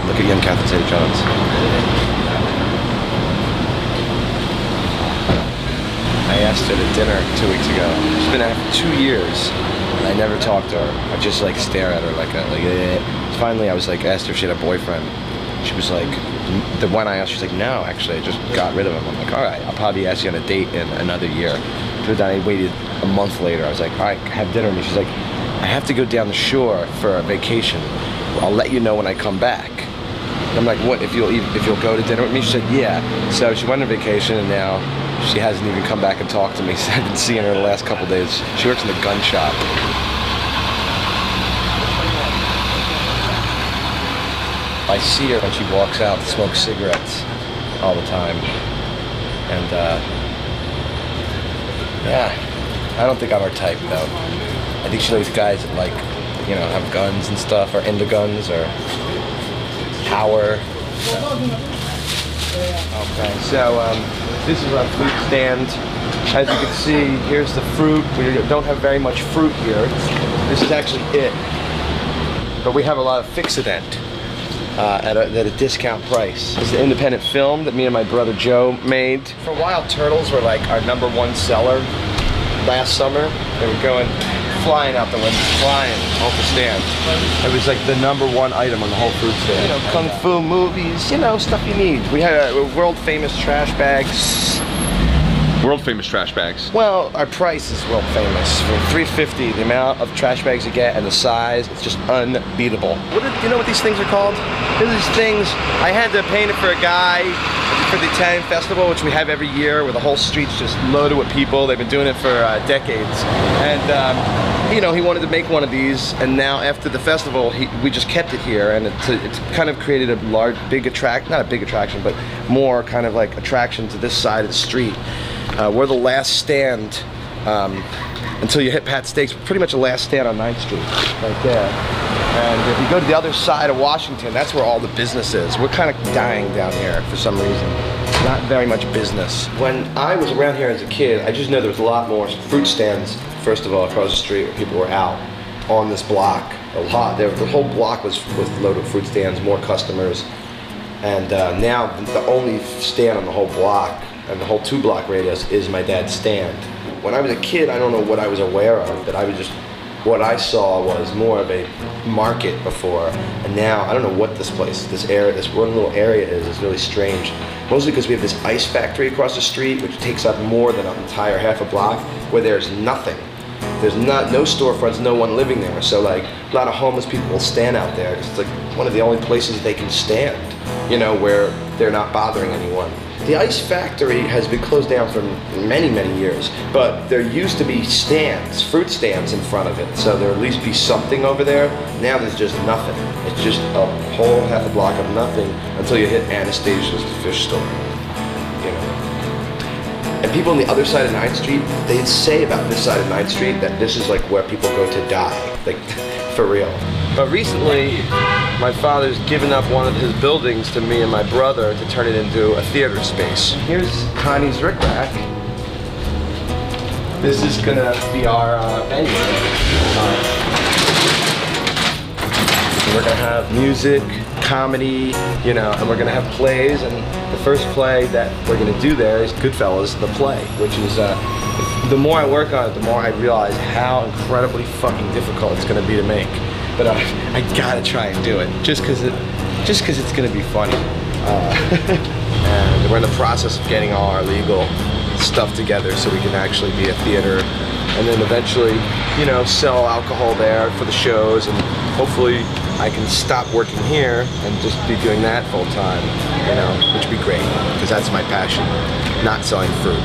Look at young Catherine Zeta-Jones. I asked her to dinner 2 weeks ago. She's been out for 2 years, and I never talked to her. I just like stare at her like Finally, I was like, asked her if she had a boyfriend. She was like, the one I asked, she's like, no, actually, I just got rid of him. I'm like, all right, I'll probably ask you on a date in another year. So then I waited a month later. I was like, all right, have dinner with me. She's like, I have to go down the shore for a vacation. I'll let you know when I come back. I'm like, what, if you'll go to dinner with me? She said, yeah. So she went on vacation, and now she hasn't even come back and talked to me. So I've been seeing her the last couple of days. She works in the gun shop. I see her when she walks out to smoke cigarettes all the time. And yeah, I don't think I'm her type though. I think she likes guys that like, you know, have guns and stuff, or into guns, or power. Okay, so this is our fruit stand. As you can see, here's the fruit. We don't have very much fruit here. This is actually it. But we have a lot of fix-it-ent at a discount price. This is an independent film that me and my brother Joe made. For a while, turtles were like our #1 seller. Last summer, they were going flying out the window, flying off the stand. It was like the #1 item on the whole fruit stand. You know, kung fu movies, you know, stuff you need. We had world famous trash bags. World famous trash bags. Well, our price is world famous. For $3.50, the amount of trash bags you get and the size, it's just unbeatable. You know what these things are called? These things, I had to paint it for a guy for the Italian festival, which we have every year, where the whole street's just loaded with people. They've been doing it for decades. And you know, he wanted to make one of these, and now after the festival, we just kept it here, and it's kind of created a not a big attraction, but more kind of like attraction to this side of the street. We're the last stand until you hit Pat Steaks. We're pretty much the last stand on 9th Street, right there. And if you go to the other side of Washington, that's where all the business is. We're kind of dying down here for some reason. Not very much business. When I was around here as a kid, I just know there was a lot more fruit stands, first of all, across the street where people were out on this block. A lot. The whole block was loaded with fruit stands, more customers. And now the only stand on the whole block and the whole 2-block radius is my dad's stand. When I was a kid, I don't know what I was aware of, that what I saw was more of a market before, and now I don't know what this place, this one little area is really strange. Mostly because we have this ice factory across the street, which takes up more than an entire half a block, where there's nothing. There's no storefronts, no one living there. So like a lot of homeless people will stand out there. It's like one of the only places they can stand, you know, where they're not bothering anyone. The ice factory has been closed down for many, many years, but there used to be stands, fruit stands in front of it, so there'll at least be something over there. Now there's just nothing. It's just a whole half a block of nothing until you hit Anastasia's fish store, you know. And people on the other side of 9th Street, they say about this side of 9th Street that this is like where people go to die, like for real. But recently, my father's given up one of his buildings to me and my brother to turn it into a theater space. Here's Connie's rickrack. This is gonna be our venue. We're gonna have music, comedy, you know, and we're gonna have plays. And the first play that we're gonna do there is Goodfellas, the play, which is the more I work on it, the more I realize how incredibly fucking difficult it's gonna be to make. But I gotta try and do it, just cause it's gonna be funny. And we're in the process of getting all our legal stuff together so we can actually be a theater, and then eventually, you know, sell alcohol there for the shows, and hopefully I can stop working here and just be doing that full time, you know, which would be great, because that's my passion, not selling fruit.